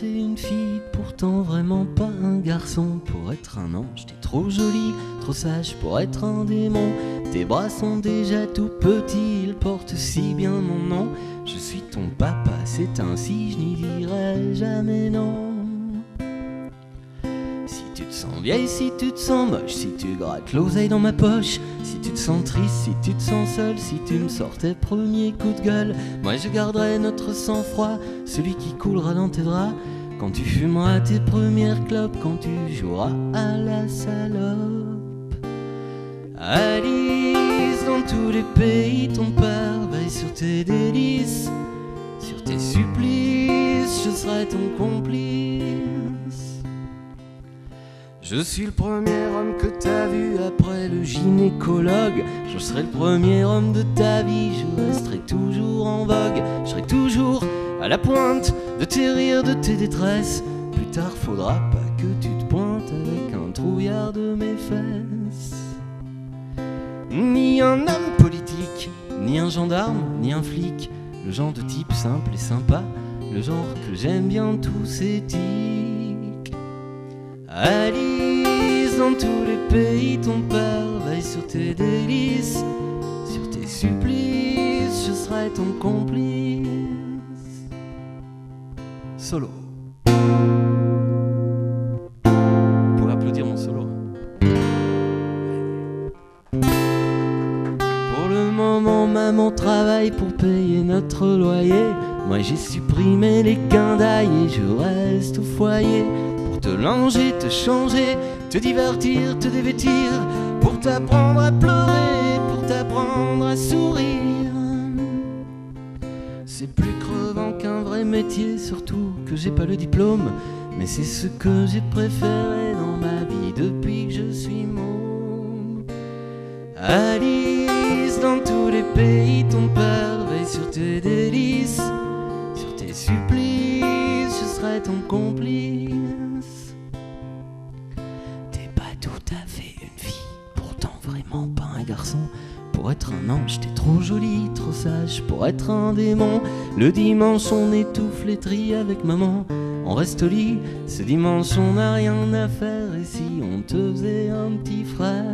fait une fille, pourtant vraiment pas un garçon. Pour être un ange, t'es trop jolie, trop sage pour être un démon. Tes bras sont déjà tout petits, ils portent si bien mon nom. Je suis ton papa, c'est ainsi, je n'y dirai jamais non. Si tu te sens vieille, si tu te sens moche, si tu grattes l'oseille dans ma poche, si tu te sens triste, si tu te sens seul, si tu me sors tes premiers coups de gueule, moi je garderai notre sang-froid, celui qui coulera dans tes draps, quand tu fumeras tes premières clopes, quand tu joueras à la salope. Alice, dans tous les pays, ton père veille sur tes délices, sur tes supplices, je serai ton complice. Je suis le premier homme que t'as vu après le gynécologue. Je serai le premier homme de ta vie, je resterai toujours en vogue. Je serai toujours à la pointe de tes rires, de tes détresses. Plus tard faudra pas que tu te pointes avec un trouillard de mes fesses. Ni un homme politique, ni un gendarme, ni un flic. Le genre de type simple et sympa, le genre que j'aime bien tous éthique. Alice, dans tous les pays, ton père veille sur tes délices, sur tes supplices, je serai ton complice. Solo. Vous pouvez applaudir mon solo. Pour le moment, maman travaille pour payer notre loyer. Moi j'ai supprimé les guindailles et je reste au foyer. Te langer, te changer, te divertir, te dévêtir, pour t'apprendre à pleurer, pour t'apprendre à sourire. C'est plus crevant qu'un vrai métier, surtout que j'ai pas le diplôme, mais c'est ce que j'ai préféré dans ma vie depuis que je suis môme. Alice, dans tous les pays, ton père veille sur tes délices, sur tes supplices, je serai ton complice. Pas un garçon, pour être un ange t'es trop jolie, trop sage pour être un démon. Le dimanche on étouffe les tris avec maman, on reste au lit, ce dimanche on n'a rien à faire. Et si on te faisait un petit frère?